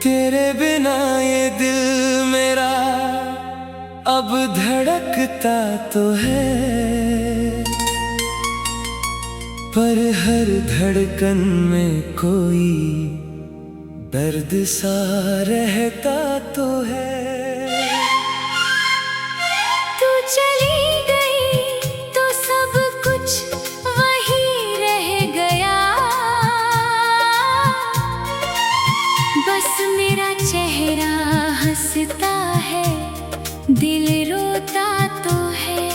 तेरे बिना ये दिल मेरा अब धड़कता तो है, पर हर धड़कन में कोई दर्द सा रहता तो है। तू चली गई तो सब कुछ वही रह गया, बस मेरा चेहरा हंसता है, दिल रोता तो है।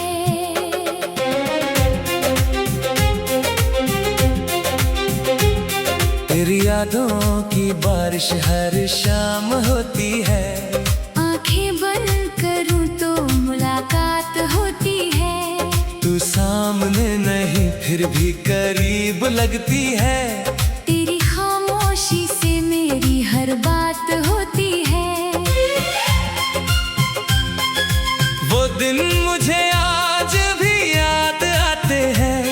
तेरी यादों की बारिश हर शाम होती है, आंखें बंद करूं तो मुलाकात होती है। तू सामने नहीं फिर भी करीब लगती है। तेरी खामोशी से मेरी हर बात होती है। वो दिन मुझे आज भी याद आते हैं,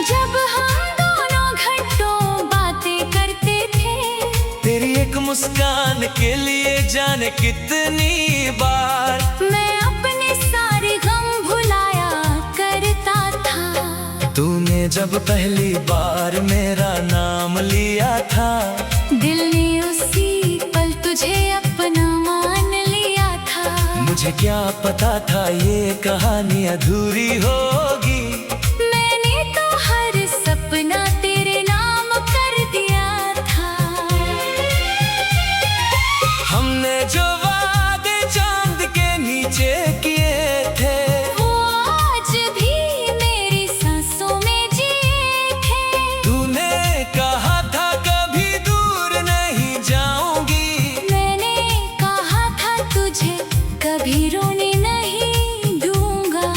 जब हम दोनों घंटों बातें करते थे। तेरी एक मुस्कान के लिए जाने कितनी बार मैं अपने सारे गम भुलाया करता था। तूने जब पहली बार मेरा नाम लिया था, दिल ने उसी पल तुझे अपना मान लिया था। मुझे क्या पता था ये कहानी अधूरी होगी। मैंने तो हर सपना तेरे नाम कर दिया था। हमने जो वादे चांद के नीचे किए थे, वो आज भी मेरी सांसों में जिए थे। तूने कहा था कभी दूर नहीं जाऊंगी, मैंने कहा था तुझे कभी रोने नहीं दूंगा।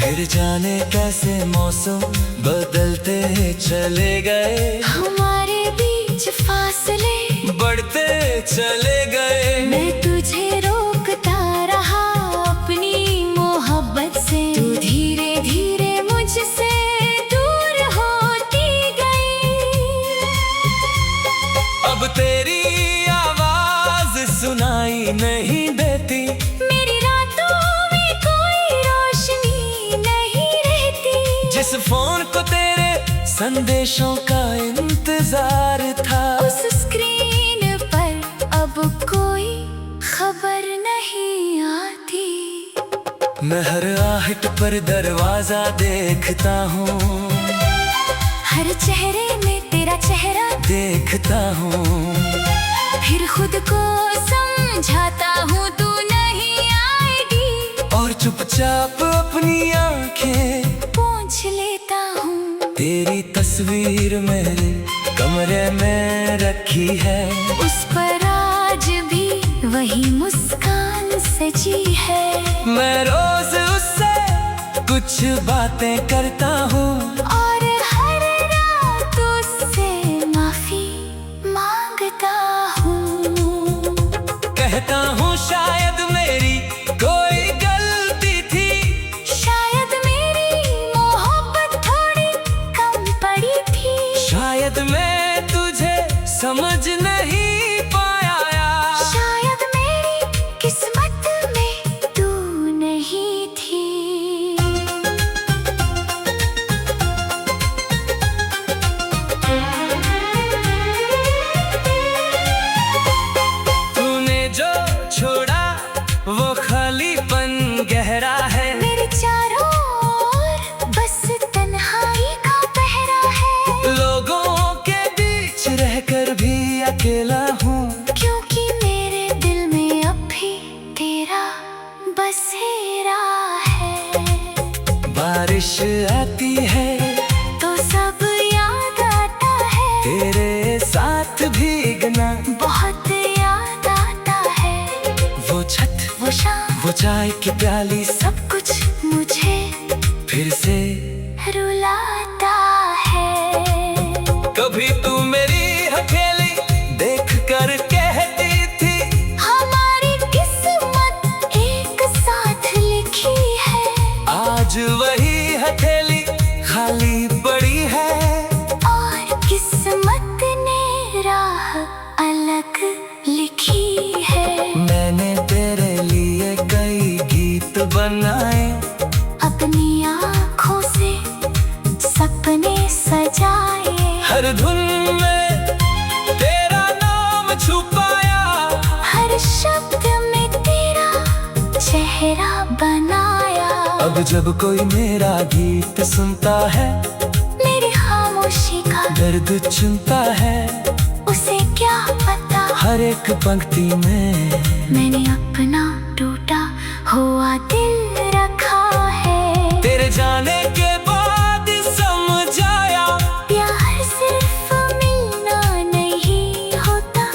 फिर जाने कैसे मौसम बदलते चले गए, हमारे बीच फासले बढ़ते चले गए। मैं तुझे रोकता रहा अपनी मोहब्बत से, तू धीरे धीरे मुझसे दूर होती गई। अब तेरी आवाज सुनाई नहीं देती, मेरी रातों में कोई रोशनी नहीं रहती। जिस फोन को तेरे संदेशों का इंतजार था, उस स्क्रीन पर अब कोई खबर नहीं आती। मैं हर आहट पर दरवाजा देखता हूँ, हर चेहरे में तेरा चेहरा देखता हूँ। फिर खुद को समझाता हूँ तू नहीं आएगी, और चुपचाप अपनी आंखें पूछ लेता हूँ। तेरी तस्वीर मेरे कमरे में रखी है, उस पर आज भी वही मुस्कान सजी है। मैं रोज उससे कुछ बातें करता हूँ, और हर रात उससे माफी मांगता हूँ। कहता हूँ शायद मेरी कोई गलती थी, शायद मेरी मोहब्बत थोड़ी कम पड़ी थी। शायद मैं तुझे समझ नहीं पाया, शायद मेरी किस्मत में तू नहीं थी। तूने जो छोड़ा वो खालीपन गहरा है, मेरे चारों ओर बस तन्हाई का पहरा है। लोगों के बीच रहकर भी अकेला हूँ, क्योंकि मेरे दिल में अब भी तेरा बसेरा है। बारिश आती है तो सब याद आता है, तेरे साथ भीगना, बहुत याद आता है। वो छत, वो शाम, वो चाय की प्याली, सब कुछ मुझे फिर से रुलाता है। कभी तू मेरी हथेली देख कर कहती थी, हमारी किस्मत एक साथ लिखी है। आज वही हथेली खाली पड़ी है, और किस्मत ने राह अलग अलग लिखी है। मैंने तेरे लिए कई गीत बनाए, अपनी आँखों से सपने सजाए। हर धुन में तेरा नाम छुपाया, हर शब्द में तेरा चेहरा बनाया। अब जब कोई मेरा गीत सुनता है, मेरी खामोशी का दर्द चुनता है, उसे क्या पता हर एक पंक्ति में मैंने अपना टूटा हुआ दिल रखा है। तेरे जाने के बाद समझ आया, प्यार सिर्फ मिलना नहीं होता,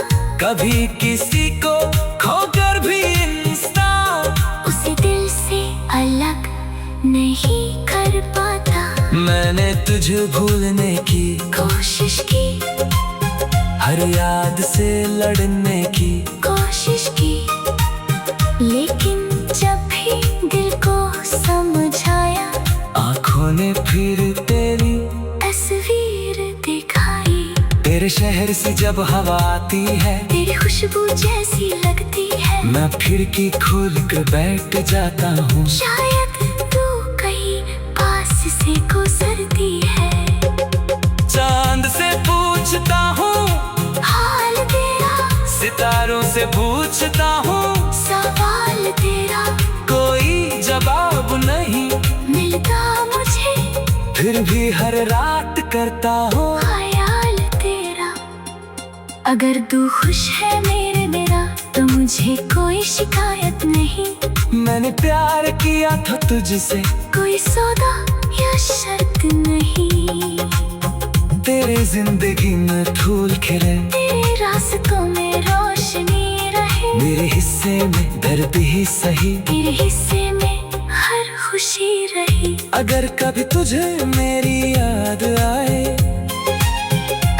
कभी किसी को खोकर भी इंसान उसे दिल से अलग नहीं कर पाता। मैंने तुझे भूलने की कोशिश की, हर याद से लड़ने की कोशिश की, लेकिन जब भी दिल को समझाया, आँखों ने फिर तेरी तस्वीर दिखाई। तेरे शहर से जब हवा आती है, तेरी खुशबू जैसी लगती है। मैं खिड़की खोल कर बैठ जाता हूँ, शायद तू कहीं पास से गुजरती है। चांद से पूछता हूँ हाल तेरा, सितारों से पूछता हूँ, सवाल तेरा कोई जवाब नहीं मिलता मुझे, फिर भी हर रात करता हूँ ख्याल तेरा। अगर तू खुश है मेरा, तो मुझे कोई शिकायत नहीं। मैंने प्यार किया था तुझसे, कोई सौदा या शर्त नहीं। तेरे जिंदगी में फूल खिले, तेरे रास्तों में रोशनी रहे, मेरे हिस्से में दर्द ही सही, तेरे हिस्से में हर खुशी रही। अगर कभी तुझे मेरी याद आए,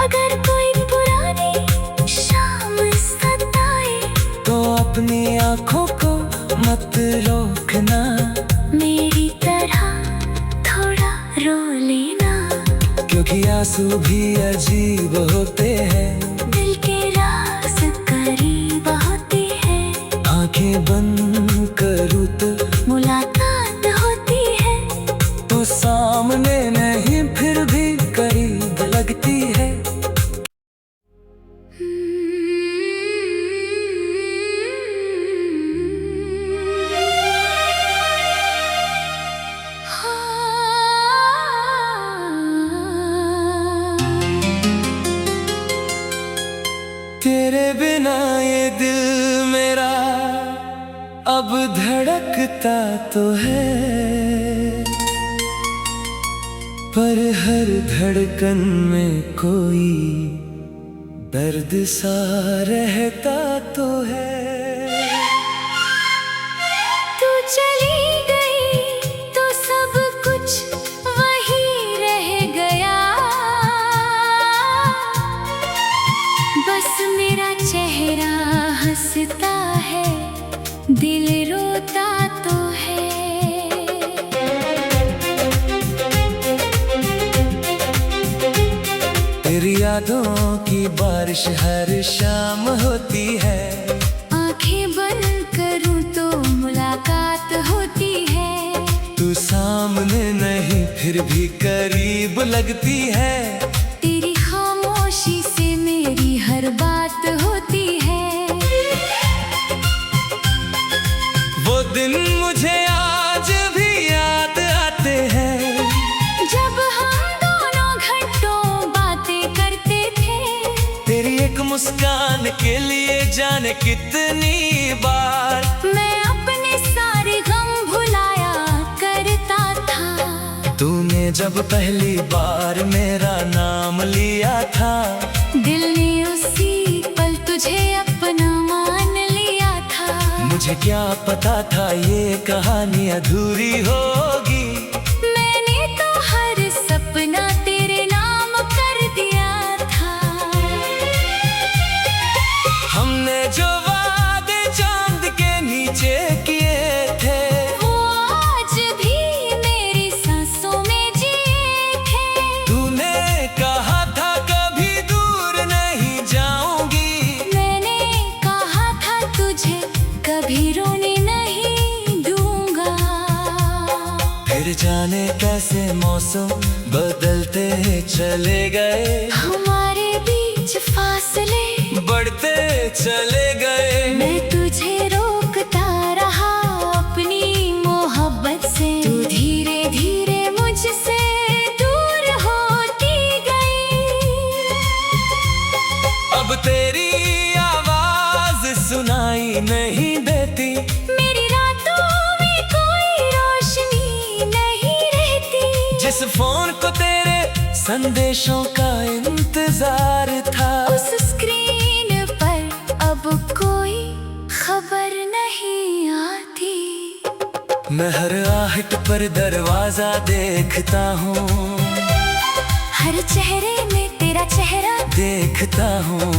अगर कोई पुरानी शाम सताए, तो अपनी आँखों को मत रोकना, मेरी तरह थोड़ा रो लेना। क्योंकि आंसू भी अजीब होते हैं, दिल के राज करीब होते हैं, आंखें बंद करूँ तो मुलाकात होती है। तू सामने नहीं फिर भी करीब लगती है। तेरे बिना ये दिल मेरा अब धड़कता तो है, पर हर धड़कन में कोई दर्द सा रहता तो है। तू चली गई तो सब कुछ वही रह गया, बस मेरा चेहरा हंसता है, दिल रोता तो है। तेरी यादों की बारिश हर शाम होती है, आंखें बंद करूं तो मुलाकात होती है। तू सामने नहीं फिर भी करीब लगती है, तेरी खामोशी से मेरी हर बात होती है। वो दिन मुझे आज भी याद आते हैं, जब हम दोनों घंटों बातें करते थे। तेरी एक मुस्कान के लिए जाने कितनी बार मैं अपने सारे गम भुलाया करता था। तूने जब पहली बार मेरा नाम लिया था, दिल ने उसी पल तुझे अपना मान लिया था। मुझे क्या पता था ये कहानी अधूरी होगी। मैंने तो हर सपना तेरे नाम कर दिया था। हमने जो वादे चांद के नीचे किए थे, वो आज भी मेरी सांसों में जिए थे। तूने कहा था कभी दूर नहीं जाऊंगी। मैंने जाने कैसे मौसम बदलते चले गए, हमारे बीच फासले बढ़ते चले गए। मैं तुझे रोकता रहा अपनी मोहब्बत से, तू धीरे धीरे मुझसे दूर होती गई। अब तेरी आवाज सुनाई नहीं देती, मेरी रातों में कोई रोशनी नहीं रहती। जिस फोन को तेरे संदेशों का इंतजार था, उस स्क्रीन पर अब कोई खबर नहीं आती। मैं हर आहट पर दरवाजा देखता हूँ, हर चेहरे में तेरा चेहरा देखता हूँ।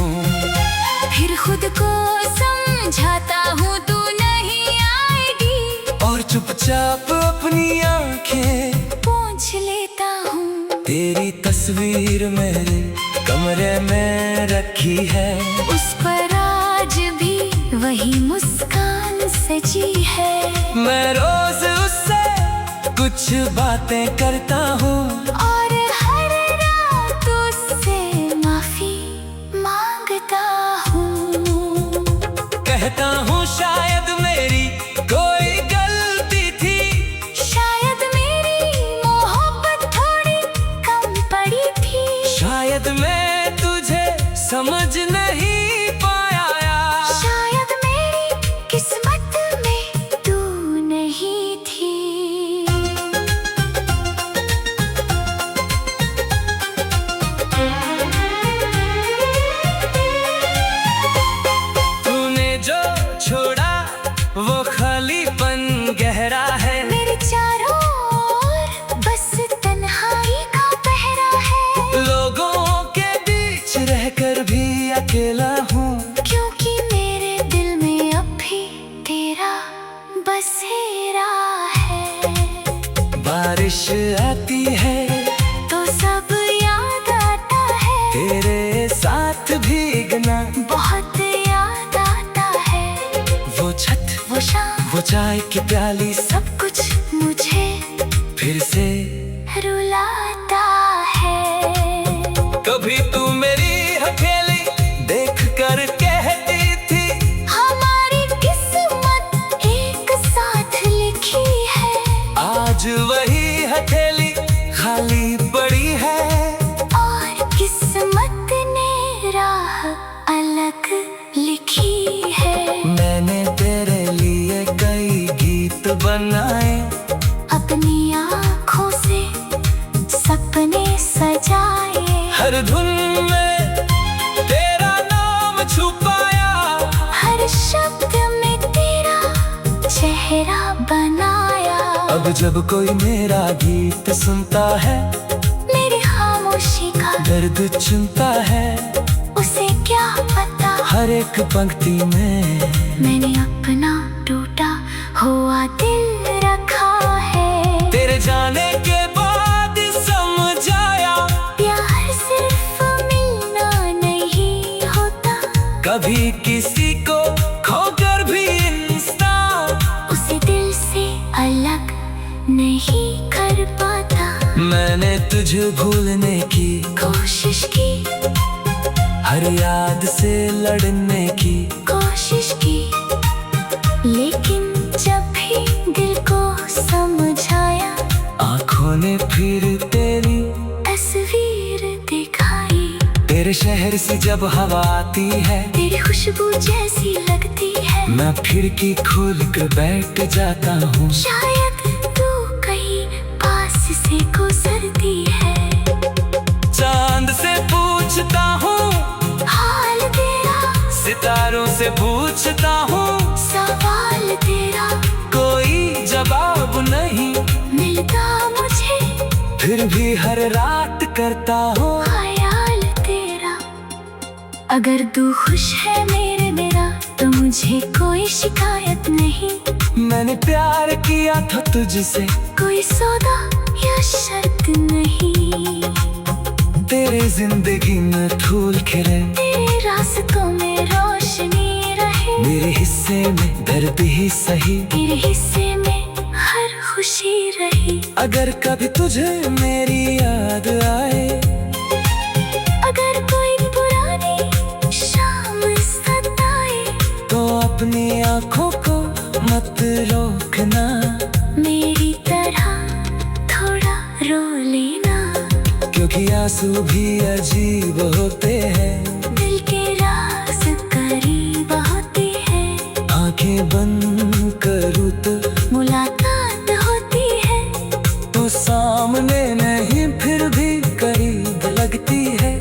फिर खुद को समझाता हूँ तू नहीं आएगी, और चुपचाप अपनी आंखें पूछ लेता हूँ। तेरी तस्वीर मेरे कमरे में रखी है, उस पर आज भी वही मुस्कान सजी है। मैं रोज उससे कुछ बातें करता हूँ, और हर रात उससे माफी मांगता हूँ। कहता हूँ शायद मेरी कोई गलती थी, शायद मेरी मोहब्बत थोड़ी कम पड़ी थी, शायद मैं तुझे समझ नहीं पाया, शायद मेरी किस्मत में तू नहीं थी। तूने जो छोड़ा वो खालीपन गहरा है, मेरे चारों ओर बस तन्हाई का पहरा है। लोगों के बीच रहकर भी अकेला हूँ, क्योंकि मेरे दिल में अब भी तेरा बसेरा है। बारिश आती है तो सब याद आता है, तेरे साथ भीगना, बहुत याद आता है। वो छत, वो शाम, वो चाय की प्याली, सब कुछ मुझे फिर से रुलाता है। कभी तू मेरी हथेली देख कर कहती थी, हमारी किस्मत एक साथ लिखी है। आज वही हथेली खाली पड़ी है, और किस्मत ने राह अलग लिखी है। मैंने तेरे लिए कई गीत बनाए, अपनी आँखों से सपने सजाए। हर धुन में तेरा नाम छुपाया, हर शब्द में तेरा चेहरा बनाया। अब जब कोई मेरा गीत सुनता है, मेरी खामोशी का दर्द चुनता है, उसे क्या पता हर एक पंक्ति में मैंने अपना टूटा हुआ दिल रखा है। तेरे जाने के बाद समझ आया, प्यार सिर्फ मिलना नहीं होता, कभी किसी को खोकर भी इंसान उसे दिल से अलग नहीं कर पाता। मैंने तुझे भूलने की कोशिश की, हर याद से लड़ने की कोशिश की, लेकिन जब भी दिल को समझाया, आँखों ने फिर तेरी तस्वीर दिखाई। तेरे शहर से जब हवा आती है, तेरी खुशबू जैसी लगती है। मैं खिड़की खोल कर बैठ जाता हूँ, शायद तू कहीं पास से गुजरती है। चांद से पूछता हूँ हाल तेरा, सितारों से पूछता हूँ, सवाल तेरा कोई जवाब नहीं मिलता मुझे, फिर भी हर रात करता हूँ ख्याल तेरा। अगर तू खुश है मेरा तो मुझे कोई शिकायत नहीं। मैंने प्यार किया था तुझसे, कोई सौदा या शर्त नहीं। तेरे जिंदगी में फूल खिले, तेरे रास्तों में रोशनी रहे। मेरे हिस्से में दर्द ही सही, तेरे हिस्से में हर खुशी खामोशी रही। अगर कभी तुझे मेरी याद आए, अगर कोई पुरानी शाम सताए, तो अपनी आंखों को मत रोकना, मेरी तरह थोड़ा रो लेना। क्योंकि आंसू भी अजीब होते हैं, दिल के राज करीब होते हैं। आंखें बंद करूँ तो मुलाकात होती है, तो सामने नहीं फिर भी करीब लगती है।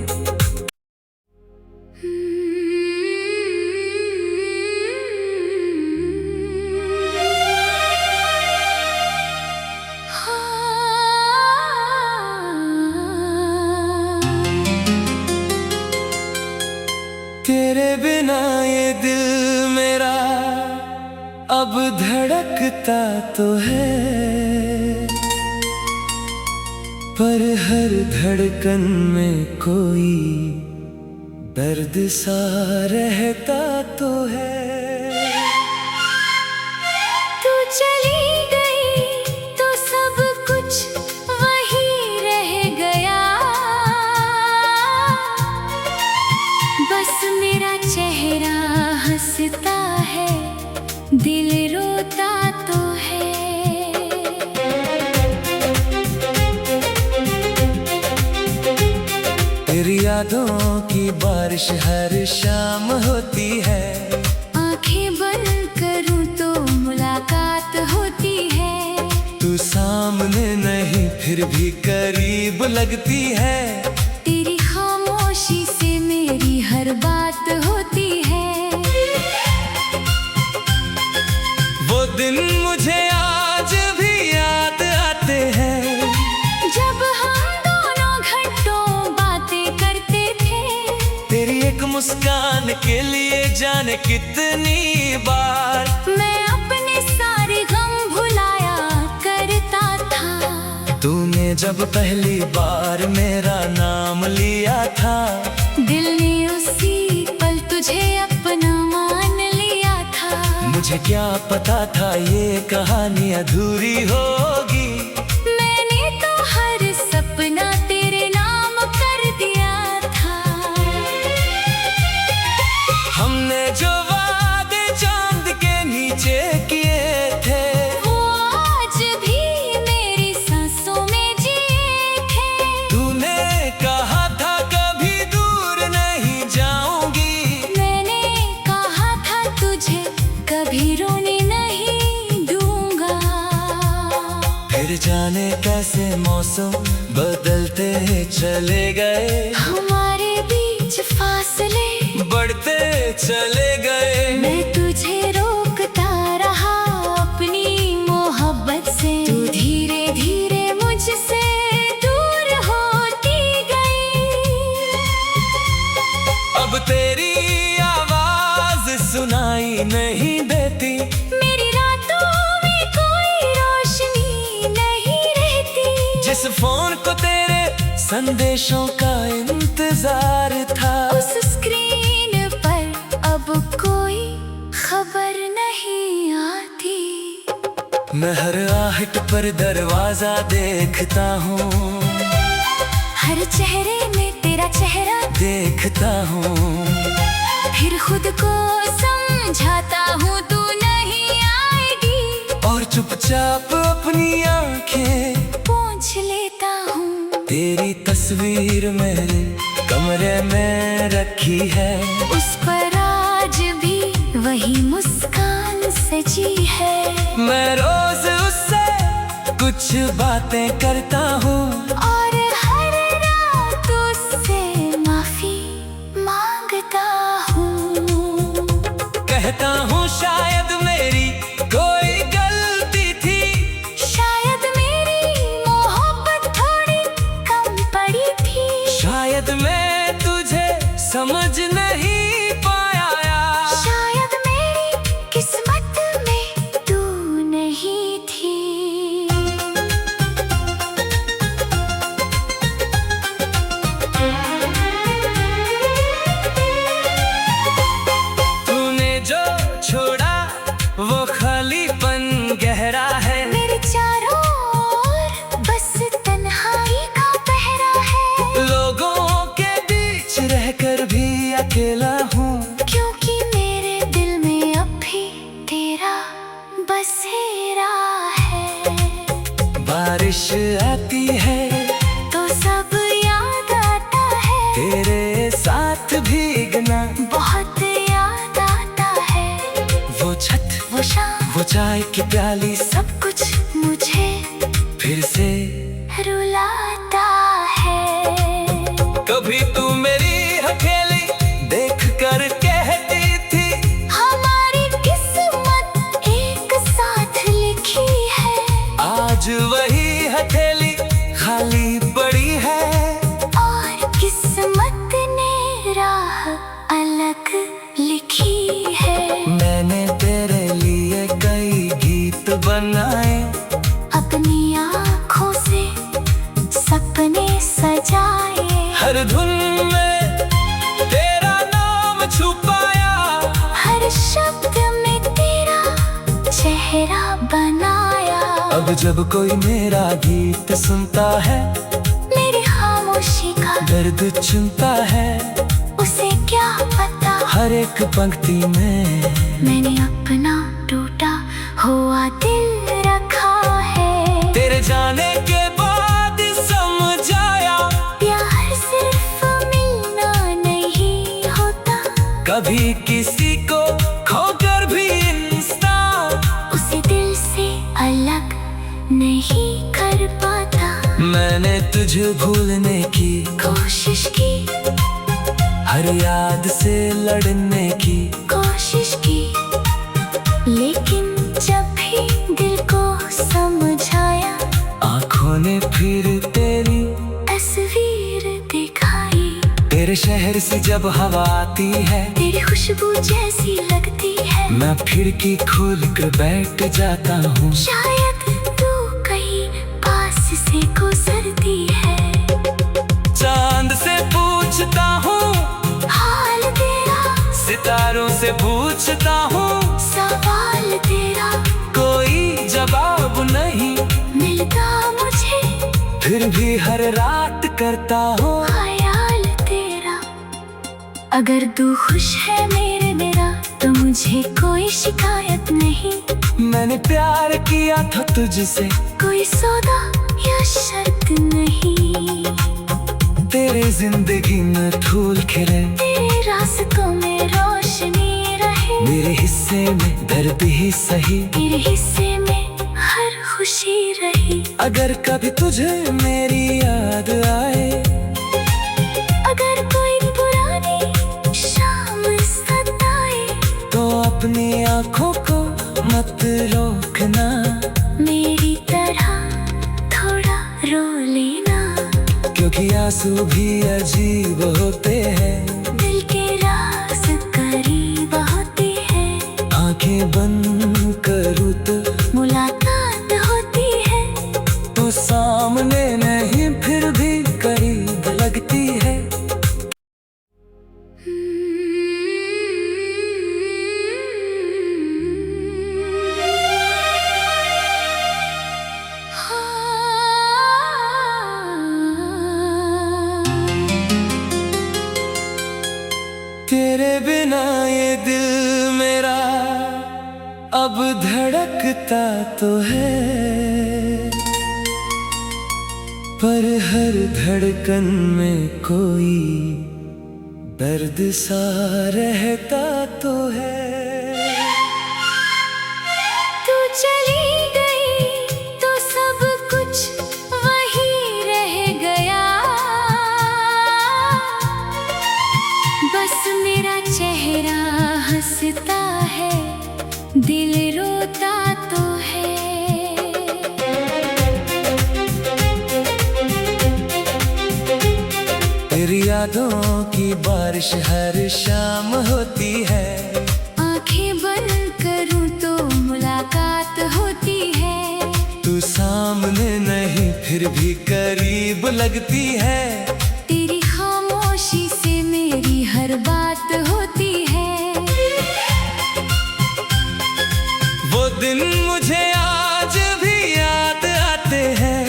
तेरे बिना ये दिल मेरा अब धड़कता तो है, पर हर धड़कन में कोई दर्द सा रहता तो है। तू चली गई तो सब कुछ वही रह गया, बस मेरा चेहरा हंसता है, दिल रोता तो है। तेरी यादों की बारिश हर शाम होती है, आंखें बंद करूं तो मुलाकात होती है। तू सामने नहीं फिर भी करीब लगती है, तेरी खामोशी से मेरी हर बात होती है। वो दिन मुझे आज भी याद आते हैं, जब हम दोनों घंटों बातें करते थे। तेरी एक मुस्कान के लिए जाने कितनी बार मैं अपने सारे गम भुलाया करता था। तूने जब पहली बार मेरा नाम लिया था, दिल ने उसी पल तुझे अपना मान लिया था। मुझे क्या पता था ये कहानी अधूरी होगी, मैंने तो हर सपना तेरे नाम कर दिया था। हमने जो वादे चांद के नीचे किए थे, वो आज भी मेरी सांसों में जिए थे। तूने कहा था कभी दूर नहीं जाऊंगी, मैंने कहा था तुझे कभी रोने नहीं दूंगा। फिर जाने कैसे मौसम बदलते चले गए, हमारे बीच फासले बढ़ते चले गए। मैं तुझे रोकता रहा अपनी मोहब्बत से, तू धीरे धीरे मुझसे दूर होती गई। अब तेरी आवाज सुनाई नहीं देती, मेरी रातों में कोई रोशनी नहीं रहती। जिस फोन को तेरे संदेशों का इंतजार था, उस स्क्रीन पर अब कोई खबर नहीं आती। मैं हर आहट पर दरवाजा देखता हूँ, हर चेहरे में तेरा चेहरा देखता हूँ, फिर खुद को समझाता हूँ तू नहीं आएगी, और चुपचाप अपनी आंखें पूछ लेता हूँ। तेरी तस्वीर मेरे कमरे में रखी है, उस पर आज भी वही मुस्कान सजी है। मैं रोज उससे कुछ बातें करता हूँ, और हर रात उससे माफी मांगता हूँ। कहता हूँ शायद मेरी कोई गलती थी, शायद मेरी मोहब्बत थोड़ी कम पड़ी थी। शायद मैं तुझे समझ नहीं पाया, शायद मेरी किस्मत में तू नहीं थी। अकेला हूँ, क्योंकि मेरे दिल में अब भी तेरा बसेरा है। बारिश आती है तो सब याद आता है, तेरे साथ भीगना बहुत याद आता है। वो छत, वो शाम, वो चाय की प्याली, सब कुछ मुझे फिर से रुलाता है। कभी तू मेरी हथेली देख कर कहती थी, हमारी किस्मत एक साथ लिखी है। आज वही हथेली खाली पड़ी है, और किस्मत ने राह अलग लिखी है। मैंने तेरे लिए कई गीत बनाए, अपनी आँखों से सपने सजाए। हर धुन में तेरा नाम छुपाया, हर शब्द में तेरा चेहरा बनाया। अब जब कोई मेरा गीत सुनता है, मेरी खामोशी का दर्द चुनता है, उसे क्या पता हर एक पंक्ति में मैंने अपना टूटा हुआ दिल रखा है। तेरे जाने के बाद समझ आया, प्यार सिर्फ मिलना नहीं होता, कभी किसी को खोकर भी इंसान उसे दिल से अलग नहीं कर पाता। मैंने तुझे भूलने की कोशिश की, हर याद से लड़ने की कोशिश की, लेकिन जब भी दिल को समझ आया, आँखों ने फिर तेरी तस्वीर दिखाई। तेरे शहर से जब हवा आती है, तेरी खुशबू जैसी लगती है। मैं खिड़की खोल कर बैठ जाता हूँ, शायद तू कहीं पास से गुजरती है। चांद से पूछता हूँ हाल तेरा, सितारों से पूछता हूँ, सवाल तेरा कोई जवाब नहीं मिलता मुझे, फिर भी हर रात करता हूँ ख्याल तेरा। अगर तू खुश है मेरा, तो मुझे कोई शिकायत नहीं। मैंने प्यार किया था तुझसे, कोई सौदा या शर्त नहीं। तेरे जिंदगी में फूल खिले, तेरे रास्तों में रोशनी रहे, मेरे हिस्से में दर्द ही सही, तेरे हिस्से में हर खुशी रही। अगर कभी तुझे मेरी याद आए, अगर कोई पुरानी शाम सताए, तो अपनी आँखों को मत रोकना, मेरी तरह थोड़ा रो लेना। क्योंकि आंसू भी अजीब होते हैं, दिल के राज करीब होते हैं। आंखें बंद करूँ तो मुलाकात होती है, तू सामने नहीं फिर भी करीब लगती है। तेरे बिना ये दिल मेरा अब धड़कता तो है, पर हर धड़कन में कोई दर्द सा रहता तो है। तू चली गई तो सब कुछ वही रह गया, बस मेरा चेहरा हंसता है, दिल रोता तो है। तेरी यादों की बारिश हर शाम होती है, आंखें बंद करूं तो मुलाकात होती है। तू सामने नहीं फिर भी करीब लगती है, तेरी खामोशी से मेरी हर बात होती है। वो दिन मुझे आज भी याद आते हैं,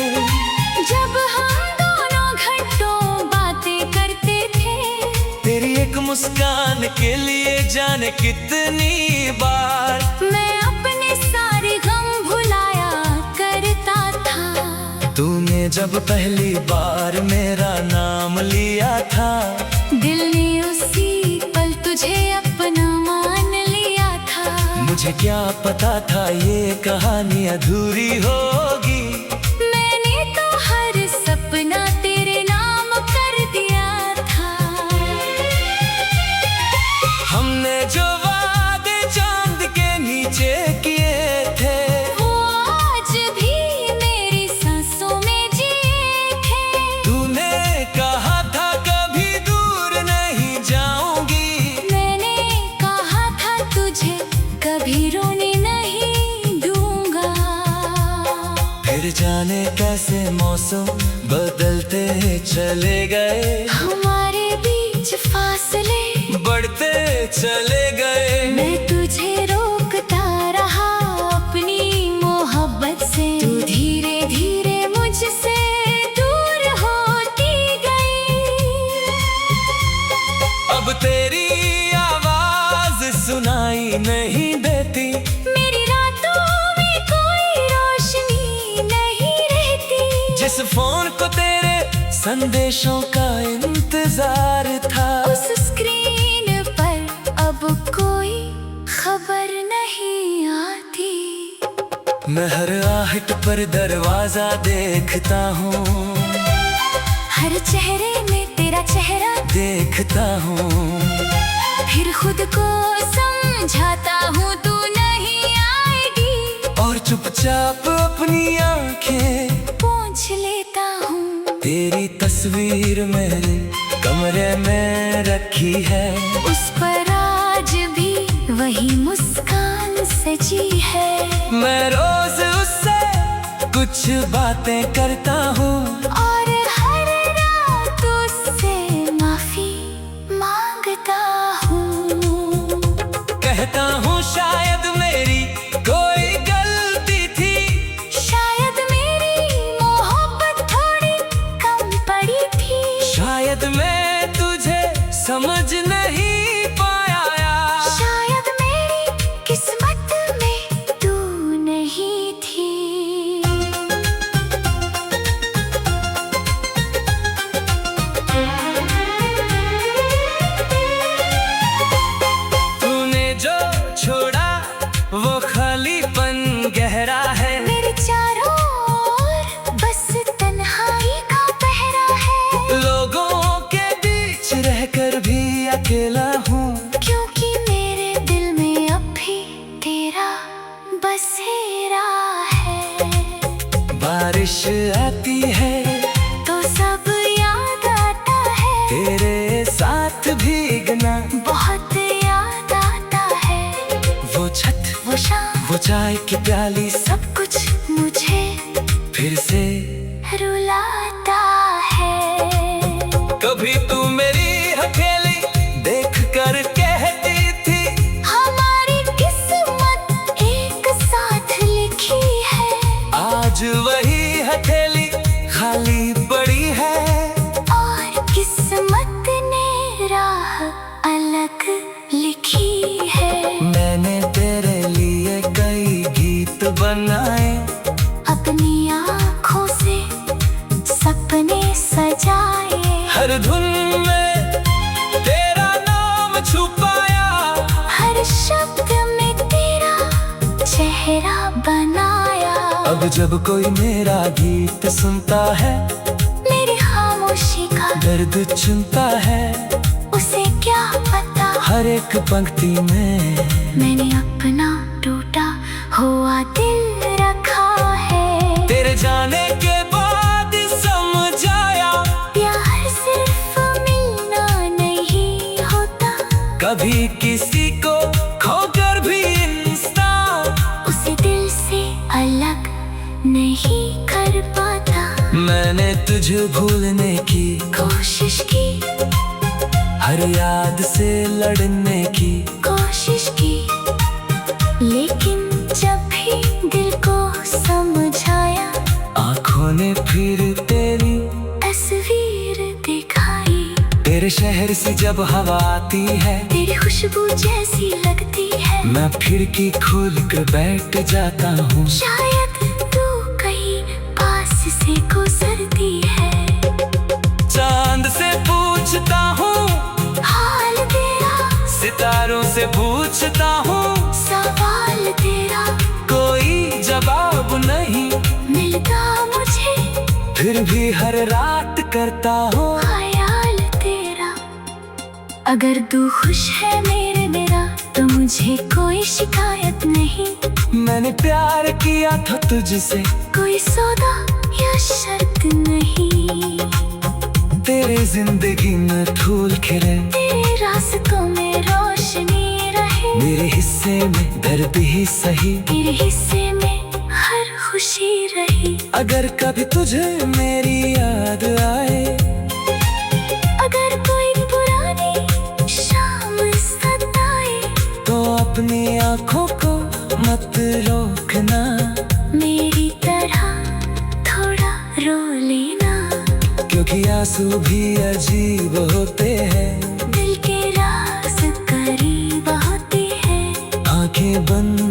जब हम दोनों घंटों बातें करते थे। तेरी एक मुस्कान मान के लिए जाने कितनी बार मैं अपने सारे गम भुलाया करता था। तूने जब पहली बार मेरा नाम लिया था, दिल ने उसी पल तुझे अपना मान लिया था। मुझे क्या पता था ये कहानी अधूरी होगी। मैंने तो हर सपना तेरे नाम कर दिया था। हमने जो वादे चांद के नीचे किए थे, वो आज भी मेरी सांसों में जिए थे। तूने कहा था कभी दूर नहीं जाऊंगी, मैंने कहा था तुझे कभी रोने नहीं दूंगा। फिर जाने कैसे मौसम बदलते चले गए, हमारे बीच फासले बढ़ते चले गए। मैं तुझे रोकता रहा अपनी मोहब्बत से, तू धीरे धीरे मुझसे दूर होती गई। अब तेरी आवाज सुनाई नहीं देती, मेरी रातों में कोई रोशनी नहीं रहती। जिस फोन को तेरे संदेशों का इंतजार था, उस स्क्रीन पर अब कोई खबर नहीं आती। मैं हर आहट पर दरवाजा देखता हूँ, हर चेहरे में तेरा चेहरा देखता हूँ। फिर खुद को समझाता हूँ तू नहीं आएगी, और चुपचाप अपनी आंखें पूछ लेता हूँ। तेरी तस्वीर मेरे कमरे में रखी है, उस पर आज भी वही मुस्कान सजी है। मैं रोज उससे कुछ बातें करता हूँ, और हर रात उससे माफी मांगता हूँ। कहता हूँ शायद मेरी कोई गलती थी, शायद मेरी मोहब्बत थोड़ी कम पड़ी थी। शायद मैं तुझे समझ नहीं पाया, शायद मेरी किस्मत में तू नहीं थी। तूने जो छोड़ा वो खालीपन गहरा है, मेरे चारों ओर बस तन्हाई का पहरा है। लोगों के बीच रहकर भी अकेला हूँ, क्योंकि मेरे दिल में अब भी तेरा बसेरा है। बारिश आती है तो सब याद आता है, तेरे साथ भीगना, बहुत याद आता है। वो छत, वो शाम, वो चाय की प्याली, सब कुछ मुझे फिर से रुलाता है। कभी तू मेरी हथेली देख कर कहती थी, हमारी किस्मत एक साथ लिखी है। आज वही हथेली खाली पड़ी है, और किस्मत ने राह अलग लिखी है। मैंने तेरे लिए कई गीत बनाए, अपनी आँखों से सपने सजाए। हर धुन में तेरा नाम छुपाया, हर शब्द में तेरा चेहरा बनाया। अब जब कोई मेरा गीत सुनता है, मेरी खामोशी का दर्द चुनता है, उसे क्या पता हर एक पंक्ति में मैंने अपना टूटा हुआ दिल रखा है। तेरे जाने के बाद समझ आया, प्यार सिर्फ मिलना नहीं होता, कभी किसी को खोकर भी इंसान उसे दिल से अलग नहीं कर पाता। मैंने तुझे भूलने की कोशिश की, हर याद से लड़ने की कोशिश की, लेकिन जब भी दिल को समझाया, आँखों ने फिर तेरी तस्वीर दिखाई। तेरे तेरे शहर से जब हवा आती है, तेरी खुशबू जैसी लगती है। मैं खिड़की खोल कर बैठ जाता हूँ। शायद तू कहीं पास से गुजरती है। चांद से पूछता हूँ हाल तेरा, सितारों से पूछता हूँ सवाल तेरा, कोई जवाब नहीं मिलता मुझे, फिर भी हर रात करता हूँ ख्याल तेरा। अगर तू खुश है मेरा तो मुझे कोई शिकायत नहीं। मैंने प्यार किया था तुझसे, कोई सौदा या शर्त नहीं। तेरे जिंदगी में फूल खिले, तेरे रास्तों में रोशनी रहे। मेरे हिस्से में दर्द ही सही, तेरे हिस्से में हर खुशी रही। अगर कभी तुझे मेरी याद आए, अगर कोई पुरानी शाम सताए, तो अपनी आँखों को मत रोकना, मेरी तरह थोड़ा रो लेना। क्योंकि आंसू भी अजीब होते हैं, दिल के राज करीब होते हैं। आंखें बंद